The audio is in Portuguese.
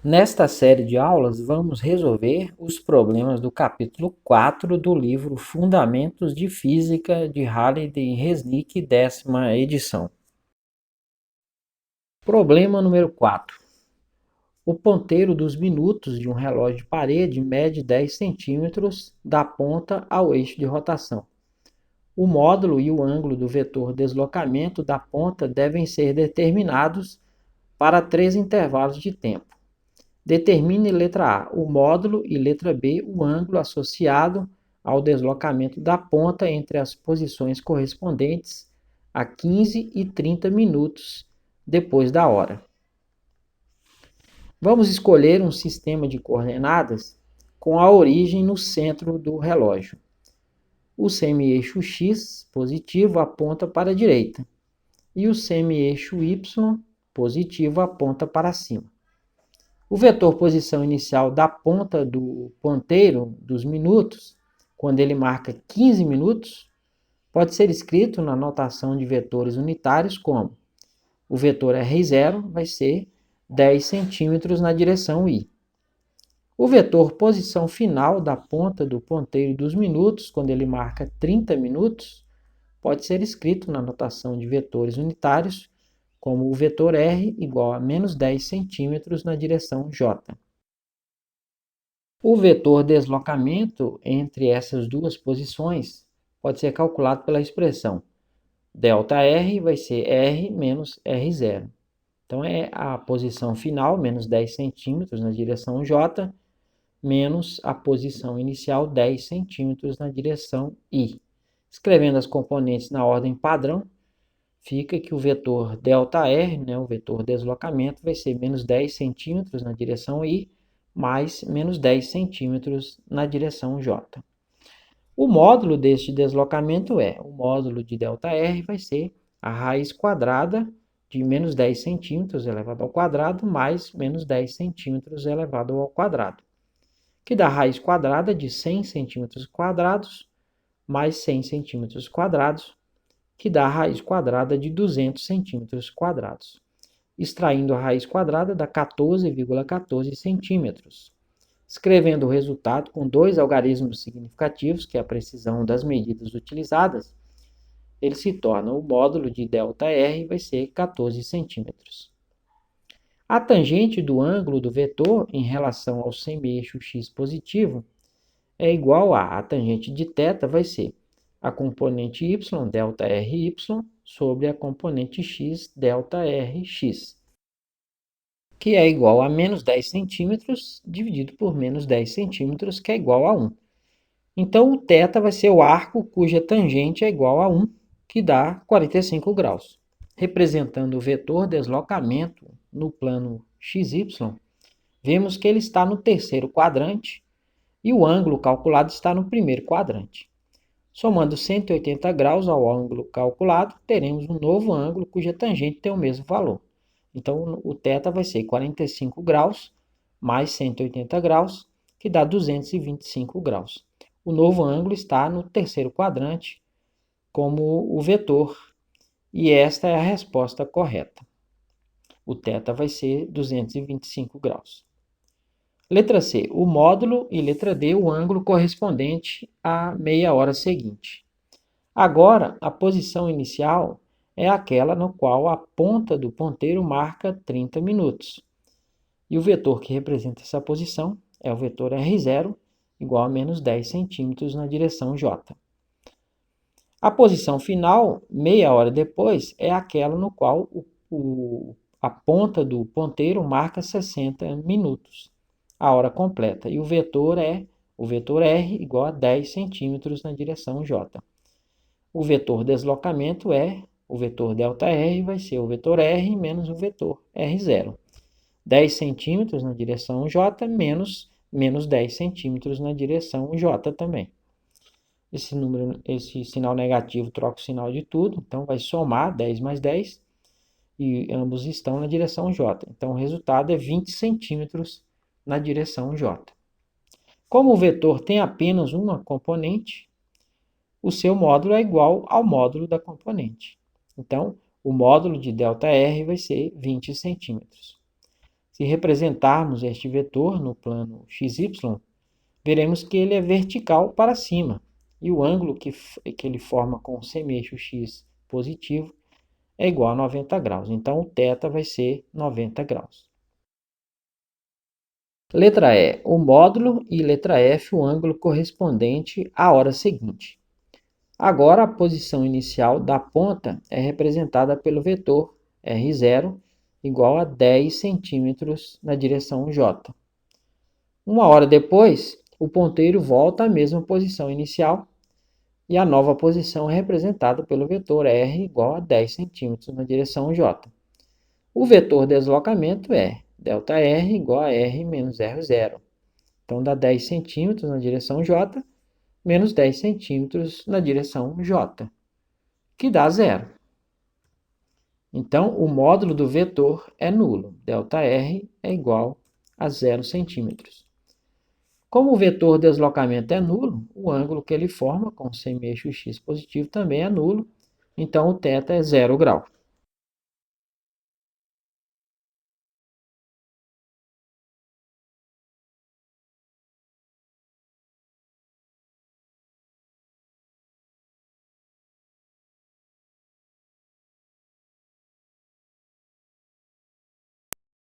Nesta série de aulas, vamos resolver os problemas do capítulo 4 do livro Fundamentos de Física de Halliday e Resnick, 10ª edição. Problema número 4. O ponteiro dos minutos de um relógio de parede mede 10 centímetros da ponta ao eixo de rotação. O módulo e o ângulo do vetor deslocamento da ponta devem ser determinados para 3 intervalos de tempo. Determine letra A o módulo e letra B o ângulo associado ao deslocamento da ponta entre as posições correspondentes a 15 e 30 minutos depois da hora. Vamos escolher um sistema de coordenadas com a origem no centro do relógio. O semi-eixo X positivo aponta para a direita e o semi-eixo Y positivo aponta para cima. O vetor posição inicial da ponta do ponteiro dos minutos, quando ele marca 15 minutos, pode ser escrito na notação de vetores unitários como o vetor R0 vai ser 10 centímetros na direção I. O vetor posição final da ponta do ponteiro dos minutos, quando ele marca 30 minutos, pode ser escrito na notação de vetores unitários como o vetor R igual a menos 10 centímetros na direção J. O vetor deslocamento entre essas duas posições pode ser calculado pela expressão ΔR vai ser R menos R0. Então, é a posição final, menos 10 centímetros na direção J, menos a posição inicial, 10 centímetros na direção I. Escrevendo as componentes na ordem padrão, fica que o vetor ΔR, o vetor deslocamento, vai ser menos 10 centímetros na direção I, mais menos 10 centímetros na direção J. O módulo deste deslocamento o módulo de ΔR vai ser a raiz quadrada de menos 10 centímetros elevado ao quadrado mais menos 10 centímetros elevado ao quadrado, que dá a raiz quadrada de 100 centímetros quadrados mais 100 centímetros quadrados, que dá a raiz quadrada de 200 centímetros quadrados. Extraindo a raiz quadrada dá 14,14 centímetros. Escrevendo o resultado com dois algarismos significativos, que é a precisão das medidas utilizadas, ele se torna o módulo de ΔR vai ser 14 centímetros. A tangente do ângulo do vetor em relação ao semi-eixo x positivo é igual a tangente de θ vai ser a componente y, ΔRy, sobre a componente x, ΔRx, que é igual a menos 10 centímetros dividido por menos 10 centímetros, que é igual a 1. Então, o θ vai ser o arco cuja tangente é igual a 1, que dá 45 graus. Representando o vetor deslocamento no plano XY, vemos que ele está no terceiro quadrante e o ângulo calculado está no primeiro quadrante. Somando 180 graus ao ângulo calculado, teremos um novo ângulo cuja tangente tem o mesmo valor. Então, o θ vai ser 45 graus mais 180 graus, que dá 225 graus. O novo ângulo está no terceiro quadrante como o vetor, e esta é a resposta correta. O θ vai ser 225 graus. Letra C, o módulo, e letra D, o ângulo correspondente à meia hora seguinte. Agora, a posição inicial é aquela no qual a ponta do ponteiro marca 30 minutos. E o vetor que representa essa posição é o vetor R0, igual a menos 10 centímetros na direção J. A posição final, meia hora depois, é aquela no qual a ponta do ponteiro marca 60 minutos, a hora completa. E o vetor é o vetor R igual a 10 centímetros na direção J. O vetor deslocamento o vetor ΔR vai ser o vetor R menos o vetor R0. 10 centímetros na direção J menos 10 centímetros na direção J também. Esse sinal negativo troca o sinal de tudo, então vai somar 10 mais 10 e ambos estão na direção J. Então o resultado é 20 centímetros na direção J. Como o vetor tem apenas uma componente, o seu módulo é igual ao módulo da componente. Então, o módulo de ΔR vai ser 20 centímetros. Se representarmos este vetor no plano xy, veremos que ele é vertical para cima, e o ângulo que ele forma com o semeixo x positivo é igual a 90 graus. Então, o θ vai ser 90 graus. Letra E, o módulo, e letra F, o ângulo correspondente à hora seguinte. Agora, a posição inicial da ponta é representada pelo vetor R0 igual a 10 centímetros na direção J. Uma hora depois, o ponteiro volta à mesma posição inicial e a nova posição é representada pelo vetor R igual a 10 centímetros na direção J. O vetor deslocamento é ΔR igual a R menos R0. Então, dá 10 centímetros na direção J menos 10 centímetros na direção J, que dá zero. Então, o módulo do vetor é nulo. ΔR é igual a 0 centímetros. Como o vetor deslocamento é nulo, o ângulo que ele forma com o semeixo x positivo também é nulo, então o θ é 0 grau.